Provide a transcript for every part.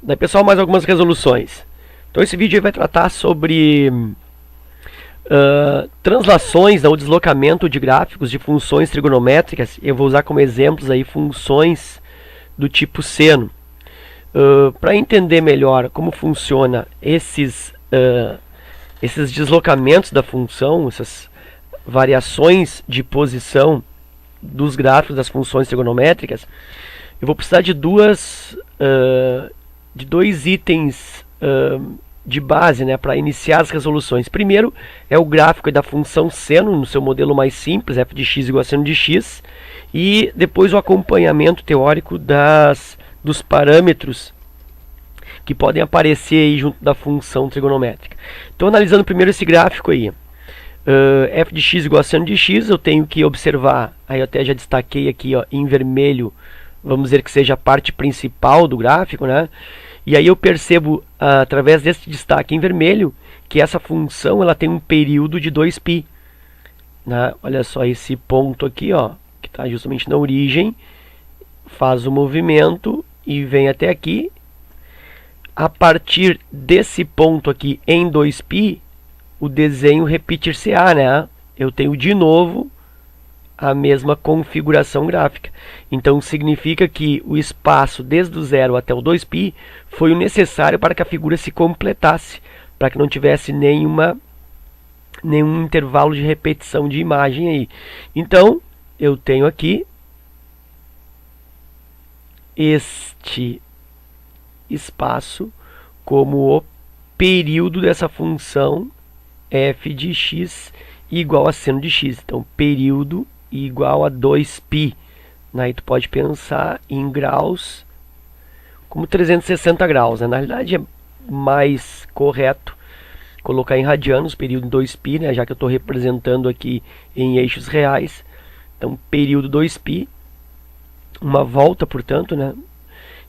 Daí, pessoal, mais algumas resoluções. Então esse vídeo aí vai tratar sobre translações, ou deslocamento de gráficos de funções trigonométricas. Eu vou usar como exemplos aí funções do tipo seno. Para entender melhor como funciona esses deslocamentos da função, essas variações de posição dos gráficos das funções trigonométricas, eu vou precisar de dois itens de base, né, para iniciar as resoluções. Primeiro é o gráfico da função seno no seu modelo mais simples, f de x igual a seno de x, e depois o acompanhamento teórico dos parâmetros que podem aparecer aí junto da função trigonométrica. Então, analisando primeiro esse gráfico aí, f de x igual a seno de x, eu tenho que observar, aí eu até já destaquei aqui, ó, em vermelho, vamos dizer que seja a parte principal do gráfico, né? E aí eu percebo, através desse destaque em vermelho, que essa função ela tem um período de 2π. Né? Olha só esse ponto aqui, ó, que está justamente na origem, faz o movimento e vem até aqui. A partir desse ponto aqui em 2π, o desenho repetir-se-á, né? Eu tenho de novo a mesma configuração gráfica. Então significa que o espaço desde o 0 até o 2π foi o necessário para que a figura se completasse, para que não tivesse nenhum intervalo de repetição de imagem aí. Então eu tenho aqui este espaço como o período dessa função f de x igual a seno de x. Então período igual a 2π. Aí tu pode pensar em graus como 360 graus. Né? Na realidade é mais correto colocar em radianos, período 2π, né? Já que eu estou representando aqui em eixos reais. Então período 2π, uma volta, portanto, né?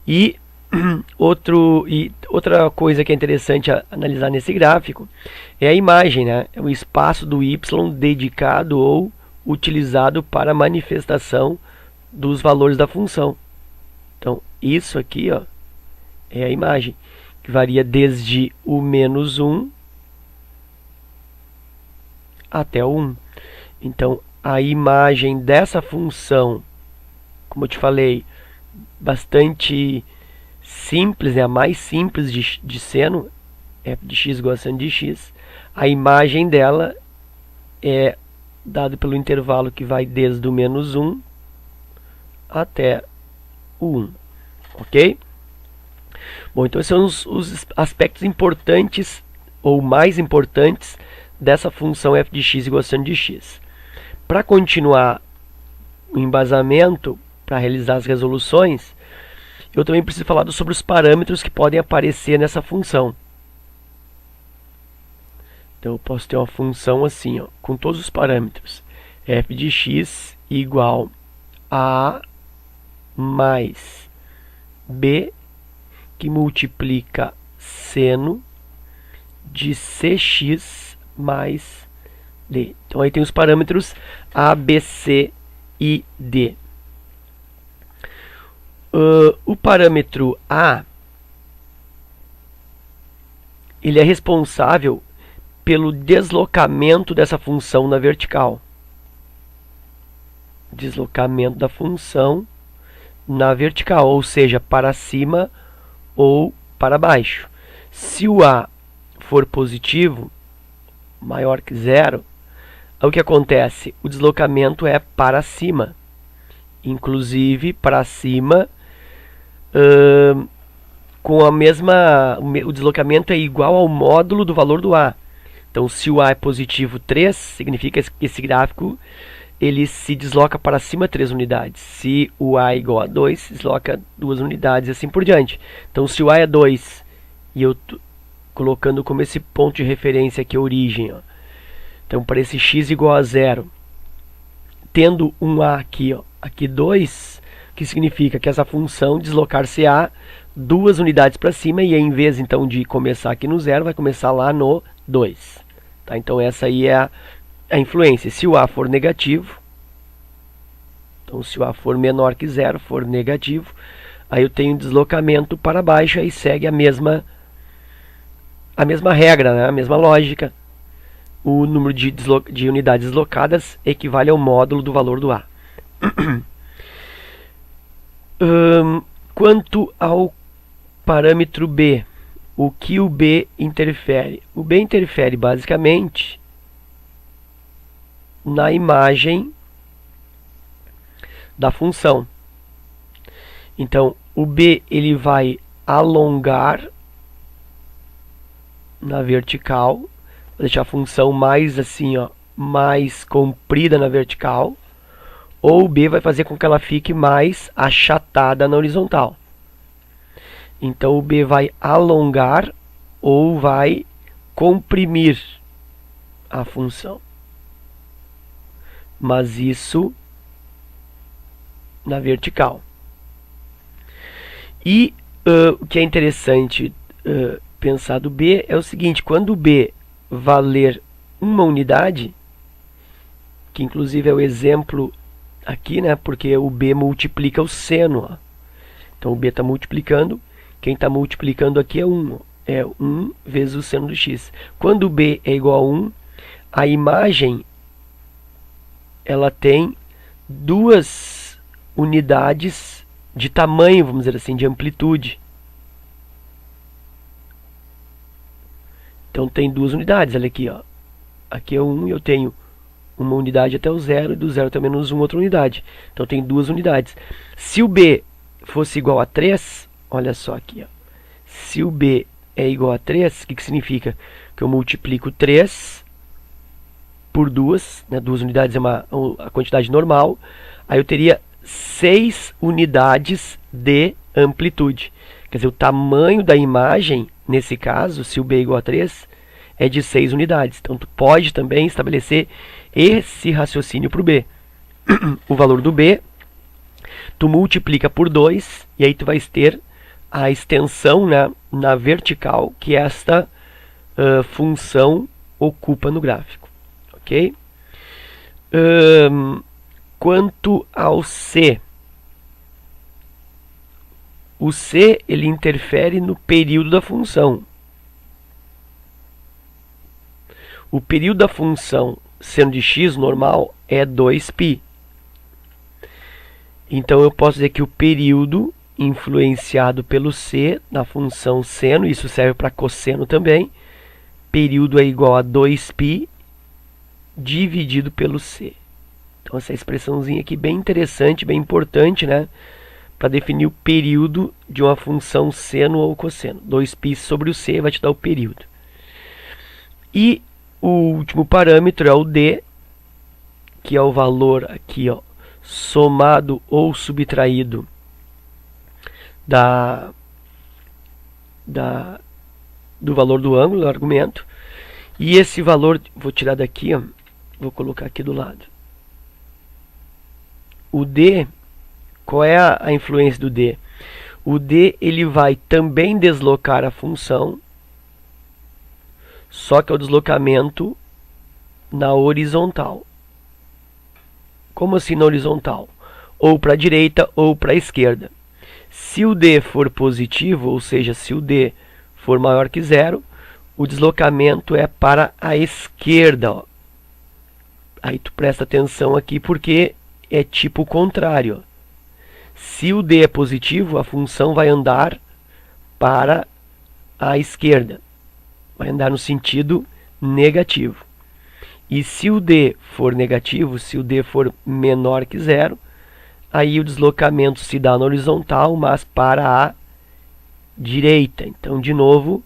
E outra coisa que é interessante analisar nesse gráfico é a imagem, né? É o espaço do y dedicado ou utilizado para a manifestação dos valores da função. Então, isso aqui, ó, é a imagem, que varia desde o -1 até o 1. Então, a imagem dessa função, como eu te falei, bastante simples, é a mais simples de seno, f de x igual a seno de x. A imagem dela é dada pelo intervalo que vai desde o -1 até o 1. Ok? Bom, então esses são os aspectos importantes, ou mais importantes, dessa função f de x igual a seno de x. Para continuar o embasamento, para realizar as resoluções, eu também preciso falar sobre os parâmetros que podem aparecer nessa função. Então eu posso ter uma função assim, ó, com todos os parâmetros. F de x igual a mais b, que multiplica seno de cx mais d. Então aí tem os parâmetros a, b, c e d. O parâmetro a, ele é responsável pelo deslocamento dessa função na vertical. Deslocamento da função na vertical, ou seja, para cima ou para baixo. Se o a for positivo, maior que zero, o que acontece? O deslocamento é para cima. Inclusive, para cima, com a mesma, o deslocamento é igual ao módulo do valor do a. Então, se o a é positivo 3, significa que esse gráfico ele se desloca para cima 3 unidades. Se o a é igual a 2, se desloca 2 unidades e assim por diante. Então, se o a é 2, e eu estou colocando como esse ponto de referência aqui a origem, ó. Então, para esse x igual a 0, tendo um a aqui, ó, aqui 2, que significa que essa função deslocar-se-á 2 unidades para cima, e em vez então de começar aqui no 0, vai começar lá no 2. Tá? Então essa aí é a influência. Se o a for negativo, então se o a for menor que 0, for negativo, Aí eu tenho deslocamento para baixo, aí segue a mesma regra, né? A mesma lógica. O número de unidades deslocadas equivale ao módulo do valor do A. Quanto ao parâmetro B, o que o B interfere? O B interfere basicamente na imagem da função. Então, o B ele vai alongar na vertical, vou deixar a função mais assim, ó, mais comprida na vertical, ou o B vai fazer com que ela fique mais achatada na horizontal. Então o B vai alongar ou vai comprimir a função. Mas isso na vertical. E o que é interessante pensar do B é o seguinte: quando o B valer uma unidade, que inclusive é o exemplo aqui, né? Porque o B multiplica o seno. Ó. Então o B está multiplicando. Quem está multiplicando aqui é 1. É 1 vezes o seno do x. Quando o B é igual a 1, a imagem ela tem duas unidades de tamanho, vamos dizer assim, de amplitude. Então tem duas unidades, olha aqui, ó. Aqui é 1 e eu tenho uma unidade até o 0, e do 0 até menos 1 outra unidade. Então tem duas unidades. Se o B fosse igual a 3, olha só aqui, ó. Se o B é igual a 3, o que significa? Que eu multiplico 3 por 2, né? 2 unidades é a quantidade normal. Aí eu teria 6 unidades de amplitude. Quer dizer, o tamanho da imagem, nesse caso, se o B é igual a 3, é de 6 unidades. Então, tu pode também estabelecer esse raciocínio para o B. O valor do B, tu multiplica por 2, e aí tu vais ter a extensão, né, na vertical que esta função ocupa no gráfico. Ok? Quanto ao C, o C ele interfere no período da função. O período da função seno de x normal é 2π. Então eu posso dizer que o período influenciado pelo C na função seno, isso serve para cosseno também, período é igual a 2π dividido pelo C. Então essa expressãozinha aqui bem interessante, bem importante, né? Para definir o período de uma função seno ou cosseno. 2π sobre o C vai te dar o período. E o último parâmetro é o D, que é o valor aqui, ó, somado ou subtraído do valor do ângulo, do argumento. E esse valor, vou tirar daqui, ó, vou colocar aqui do lado. O D, qual é a influência do D? O D ele vai também deslocar a função, só que é o deslocamento na horizontal. Como assim na horizontal? Ou para a direita ou para a esquerda. Se o D for positivo, ou seja, se o D for maior que 0, o deslocamento é para a esquerda. Ó. Aí tu presta atenção aqui porque é tipo contrário. Se o D é positivo, a função vai andar para a esquerda. Vai andar no sentido negativo. E se o D for negativo, se o D for menor que 0, aí o deslocamento se dá na horizontal, mas para a direita. Então, de novo,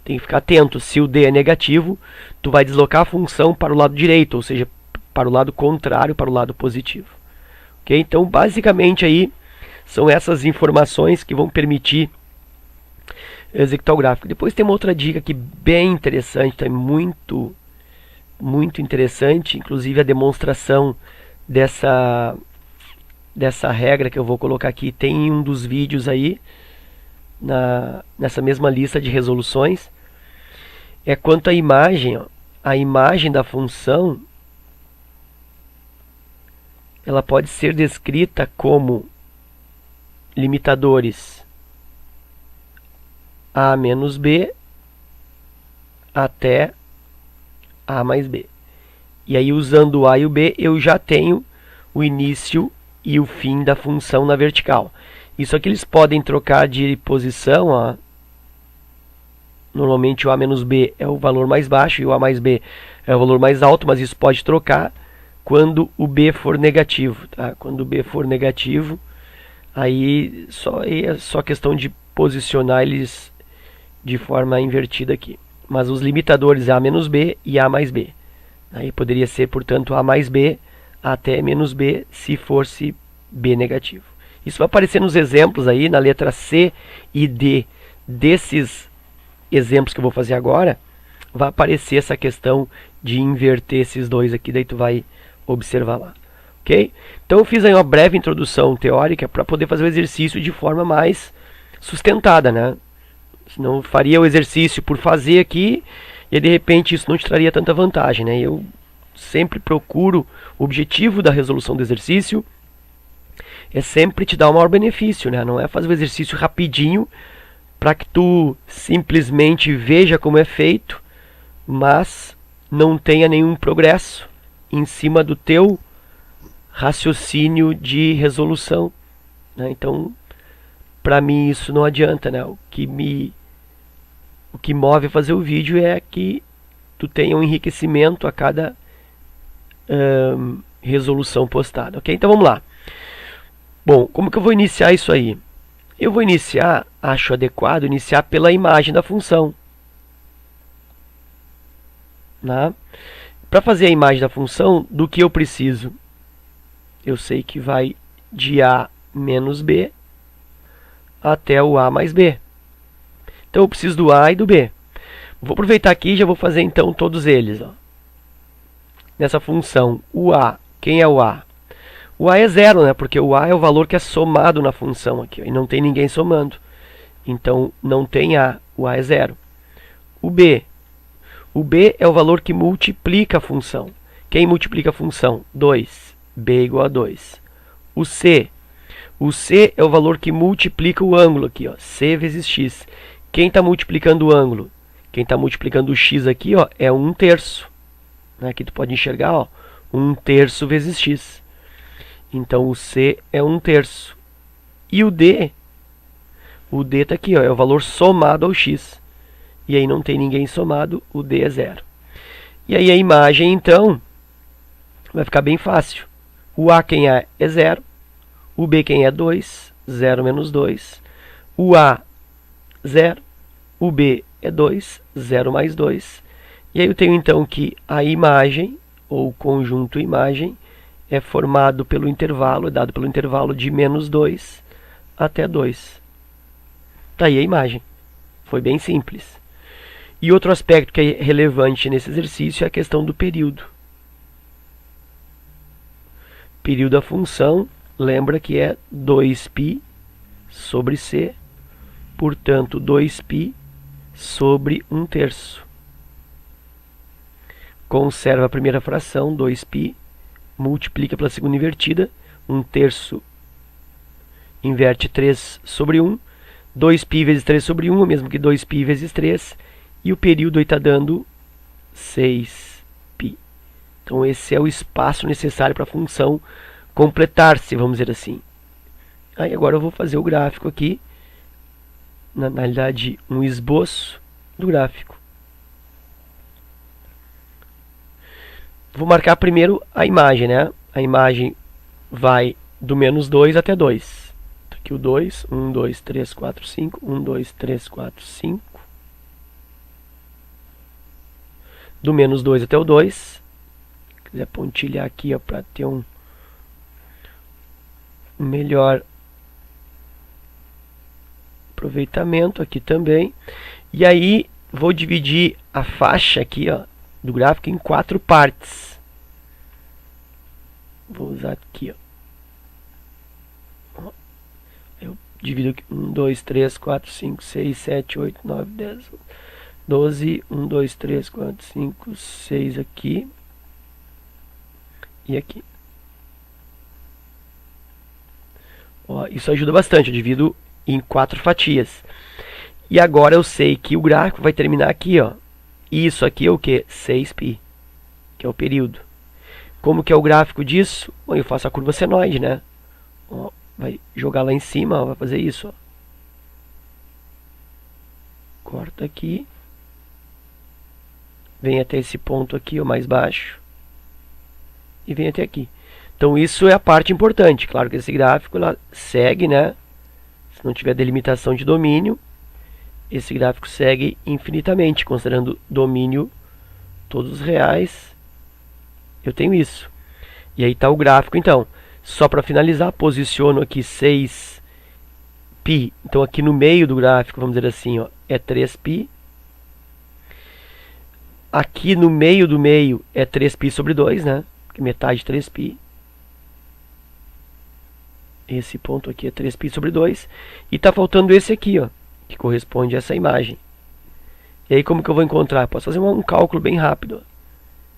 tem que ficar atento. Se o D é negativo, tu vai deslocar a função para o lado direito, ou seja, para o lado contrário, para o lado positivo. Okay? Então, basicamente, aí são essas informações que vão permitir executar o gráfico. Depois tem uma outra dica aqui bem interessante, tá? muito interessante, inclusive a demonstração dessa regra que eu vou colocar aqui tem um dos vídeos aí nessa mesma lista de resoluções. É quanto à imagem, ó, a imagem da função ela pode ser descrita como limitadores a menos b até a mais b. E aí, usando o a e o b, eu já tenho o início e o fim da função na vertical. Isso aqui eles podem trocar de posição. Ó. Normalmente o a menos b é o valor mais baixo e o a mais b é o valor mais alto, mas isso pode trocar quando o b for negativo. Tá? Quando o b for negativo, aí é só questão de posicionar eles de forma invertida aqui. Mas os limitadores é a menos b e a mais b. Aí poderia ser, portanto, a mais b até menos b se fosse b negativo. Isso vai aparecer nos exemplos aí, na letra C e D desses exemplos que eu vou fazer agora. Vai aparecer essa questão de inverter esses dois aqui, daí tu vai observar lá. Ok? Então eu fiz aí uma breve introdução teórica para poder fazer o exercício de forma mais sustentada, né? Senão eu faria o exercício por fazer aqui e de repente isso não te traria tanta vantagem, né? Eu sempre procuro, o objetivo da resolução do exercício é sempre te dar o maior benefício, né? Não é fazer o exercício rapidinho para que tu simplesmente veja como é feito, mas não tenha nenhum progresso em cima do teu raciocínio de resolução, né? Então, para mim isso não adianta, né? O que move a fazer o vídeo é que tu tenha um enriquecimento a cada resolução postada, ok? Então vamos lá. Bom, como que eu vou iniciar isso aí? Eu vou iniciar, acho adequado, iniciar pela imagem da função. Né? Para fazer a imagem da função, do que eu preciso? Eu sei que vai de a menos b até o a mais b. Então eu preciso do a e do b. Vou aproveitar aqui e já vou fazer então todos eles. Ó. Nessa função, o a, quem é o a? O a é zero, né? Porque o a é o valor que é somado na função aqui. Ó, e não tem ninguém somando. Então não tem a, o a é zero. O b é o valor que multiplica a função. Quem multiplica a função? 2. b igual a 2. O c é o valor que multiplica o ângulo aqui, ó, c vezes x. Quem está multiplicando o ângulo? Quem está multiplicando o x aqui, ó, é 1/3. Aqui tu pode enxergar, ó, 1/3 vezes x. Então o c é 1/3. E o d está aqui, ó, é o valor somado ao x. E aí não tem ninguém somado, o d é 0. E aí a imagem, então, vai ficar bem fácil. O a quem é 0. O b quem é 2, 0 menos 2. O a, 0. O b é 2, 0 mais 2. E aí eu tenho então que a imagem, ou conjunto imagem, é formado pelo intervalo, é dado pelo intervalo de menos 2 até 2. Tá aí a imagem. Foi bem simples. E outro aspecto que é relevante nesse exercício é a questão do período. Período da função, lembra que é 2π sobre c, portanto 2π sobre 1/3. Conserva a primeira fração, 2π, multiplica pela segunda invertida, 1/3 inverte 3 sobre 1, 2π vezes 3 sobre 1 é o mesmo que 2π vezes 3, e o período aí está dando 6π. Então esse é o espaço necessário para a função completar-se, vamos dizer assim. Aí agora eu vou fazer o gráfico aqui, na realidade um esboço do gráfico. Vou marcar primeiro a imagem, né? A imagem vai do menos 2 até 2. Aqui o 2, 1, 2, 3, 4, 5, 1, 2, 3, 4, 5. Do menos 2 até o 2. Se quiser pontilhar aqui para ter um melhor aproveitamento aqui também. E aí vou dividir a faixa aqui, ó, do gráfico em 4 partes. Vou usar aqui, ó. Eu divido aqui 1, 2, 3, 4, 5, 6, 7, 8, 9, 10, 12, 1, 2, 3, 4, 5, 6 aqui e aqui. Ó, isso ajuda bastante, eu divido em 4 fatias. E agora eu sei que o gráfico vai terminar aqui, ó. Isso aqui é o que? 6π, que é o período. Como que é o gráfico disso? Bom, eu faço a curva senoide, né? Ó, vai jogar lá em cima, ó, vai fazer isso, ó. Corta aqui. Vem até esse ponto aqui, ó, mais baixo. E vem até aqui. Então isso é a parte importante. Claro que esse gráfico ela segue, né? Se não tiver delimitação de domínio, esse gráfico segue infinitamente, considerando domínio todos os reais. Eu tenho isso. E aí está o gráfico, então. Só para finalizar, posiciono aqui 6π. Então aqui no meio do gráfico, vamos dizer assim, ó, é 3π. Aqui no meio do meio é 3π sobre 2, né? Metade de 3π. Esse ponto aqui é 3π sobre 2. E está faltando esse aqui, ó, que corresponde a essa imagem. E aí como que eu vou encontrar? Posso fazer um cálculo bem rápido.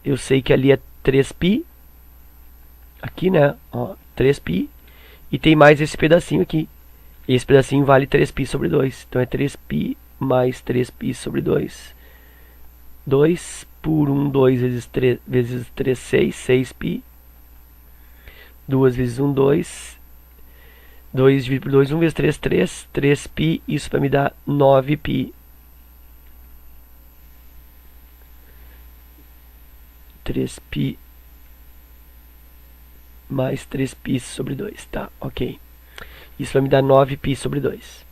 Eu sei que ali é 3π. Aqui, né? Ó, 3π. E tem mais esse pedacinho aqui. Esse pedacinho vale 3π sobre 2. Então é 3π mais 3π sobre 2. 2 por 1, 2 vezes 3, vezes 3, 6, 6π. 2 vezes 1, 2. 2 dividido por 2, 1 vezes 3, 3. 3π, isso vai me dar 9π. 3π mais 3π sobre 2, tá? Ok. Isso vai me dar 9π sobre 2.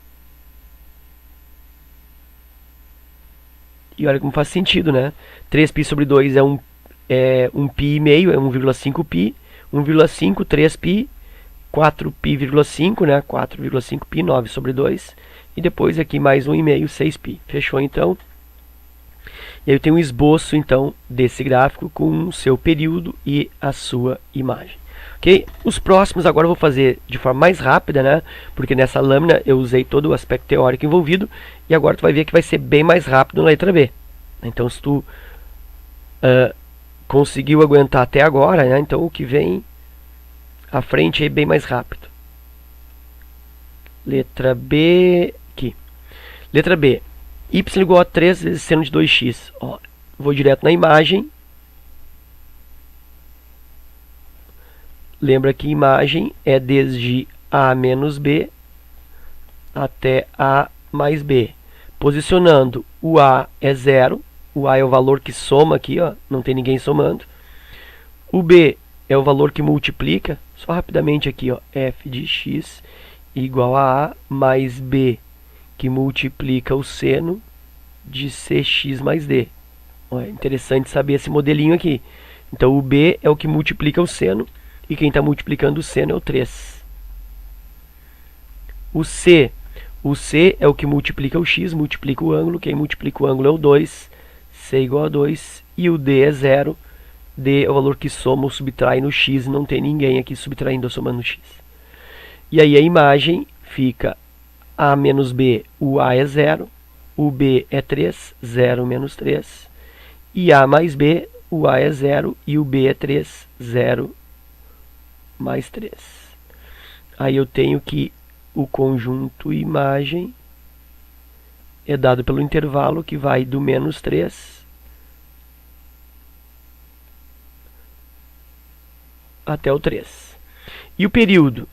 E olha como faz sentido, né? 3π sobre 2 é 1π e meio, é 1,5π. 1,5, 3π, 4π,5, né? 4,5π, 9 sobre 2. E depois aqui mais 1,5, 6π. Fechou então? E aí eu tenho um esboço então desse gráfico com o seu período e a sua imagem. Ok? Os próximos agora eu vou fazer de forma mais rápida, né? Porque nessa lâmina eu usei todo o aspecto teórico envolvido. E agora tu vai ver que vai ser bem mais rápido na letra B. Então se tu conseguiu aguentar até agora, né? Então o que vem à frente é bem mais rápido. Letra B aqui. Letra B. Y igual a 3 vezes seno de 2x. Ó, vou direto na imagem. Lembra que imagem é desde A menos B até A mais B. Posicionando, o A é 0. O A é o valor que soma aqui, ó, não tem ninguém somando. O B é o valor que multiplica. Só rapidamente aqui, ó, f de x igual a mais B, que multiplica o seno de cx mais d. Ó, é interessante saber esse modelinho aqui. Então o B é o que multiplica o seno. E quem está multiplicando o seno é o 3. O C é o que multiplica o x, multiplica o ângulo. Quem multiplica o ângulo é o 2. C igual a 2. E o D é 0. D é o valor que soma ou subtrai no x. Não tem ninguém aqui subtraindo ou somando no x. E aí a imagem fica A menos B. O A é 0. O B é 3. 0 menos 3. E A mais B. O A é 0 e o B é 3. 0 mais 3. Aí eu tenho que o conjunto imagem é dado pelo intervalo que vai do menos 3 até o 3. E o período?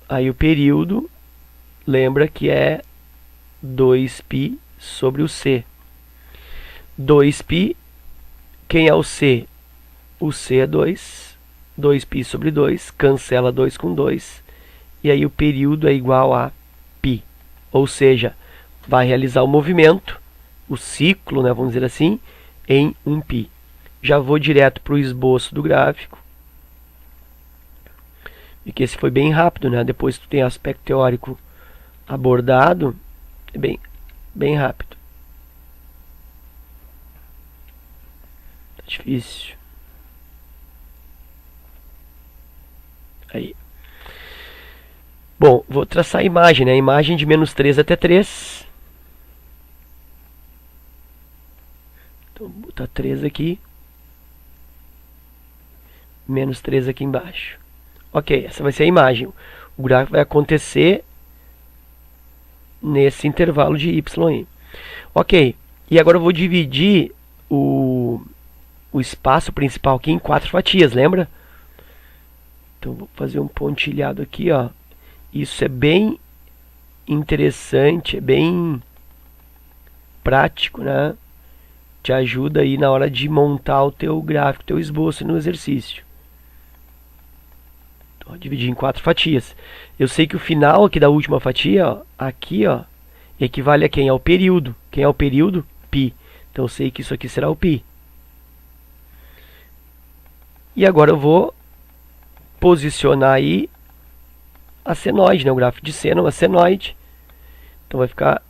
Aí o período, lembra que é 2π sobre o C. 2π, quem é o C? O C é 2. 2π sobre 2, cancela 2 com 2. E aí o período é igual a π. Ou seja, vai realizar o movimento, o ciclo, né, vamos dizer assim, em 1π. Já vou direto para o esboço do gráfico. E que esse foi bem rápido, né? Depois que tu tem aspecto teórico abordado, é bem rápido. Tá difícil. Aí. Bom, vou traçar a imagem, né? A imagem de menos 3 até 3. Então, vou botar 3 aqui. Menos 3 aqui embaixo. Ok, essa vai ser a imagem. O gráfico vai acontecer nesse intervalo de y aí. Ok, e agora eu vou dividir o espaço principal aqui em 4 fatias, lembra? Então vou fazer um pontilhado aqui, ó. Isso é bem interessante, é bem prático, né? Te ajuda aí na hora de montar o teu gráfico, teu esboço no exercício. Então, dividir em 4 fatias. Eu sei que o final aqui da última fatia, ó, aqui, ó, equivale a quem? Ao período. Quem é o período? Π. Então eu sei que isso aqui será o π. E agora eu vou posicionar aí a senoide, né? O gráfico de seno, a senoide. Então vai ficar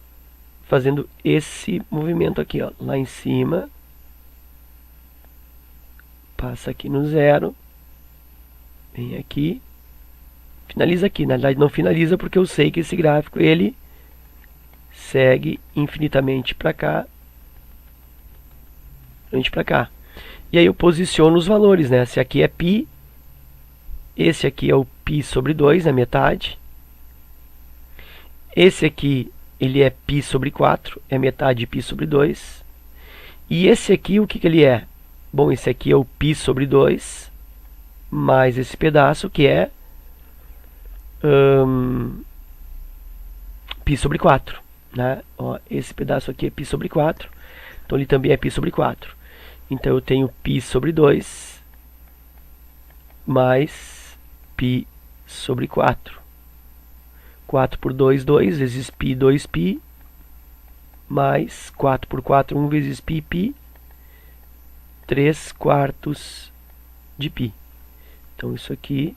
fazendo esse movimento aqui, ó, lá em cima. Passa aqui no 0. Vem aqui. Finaliza aqui. Na verdade não finaliza porque eu sei que esse gráfico ele segue infinitamente para cá. Para cá. E aí eu posiciono os valores, né? Esse aqui é π. Esse aqui é o π sobre 2, na metade. Esse aqui, ele é π sobre 4, é metade de π sobre 2. E esse aqui, o que ele é? Bom, esse aqui é o π sobre 2, mais esse pedaço que é π sobre 4. Né? Ó, esse pedaço aqui é π sobre 4, então ele também é π sobre 4. Então eu tenho π sobre 2 mais π sobre 4. 4 por 2, 2 vezes π, 2π, mais 4 por 4, 1 vezes π, π, 3 quartos de π. Então isso aqui,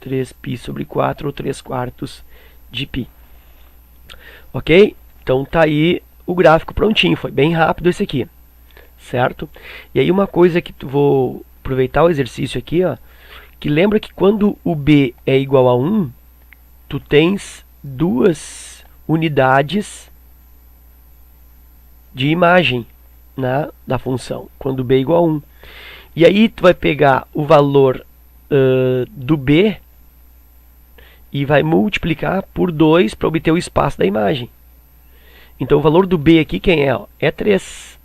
3π sobre 4, ou 3 quartos de π. Ok? Então tá aí o gráfico prontinho, foi bem rápido esse aqui, certo? E aí uma coisa que vou aproveitar o exercício aqui, ó, que lembra que quando o b é igual a 1, tu tens duas unidades de imagem, né, da função, quando b é igual a 1. E aí tu vai pegar o valor do b e vai multiplicar por 2 para obter o espaço da imagem. Então o valor do b aqui, quem é? É 3.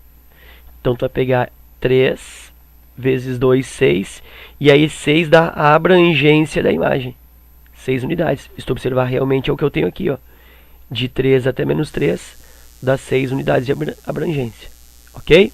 Então tu vai pegar 3 vezes 2, 6. E aí 6 dá a abrangência da imagem. 6 unidades. Se tu observar, realmente é o que eu tenho aqui, ó. De 3 até menos 3 dá 6 unidades de abrangência. Ok?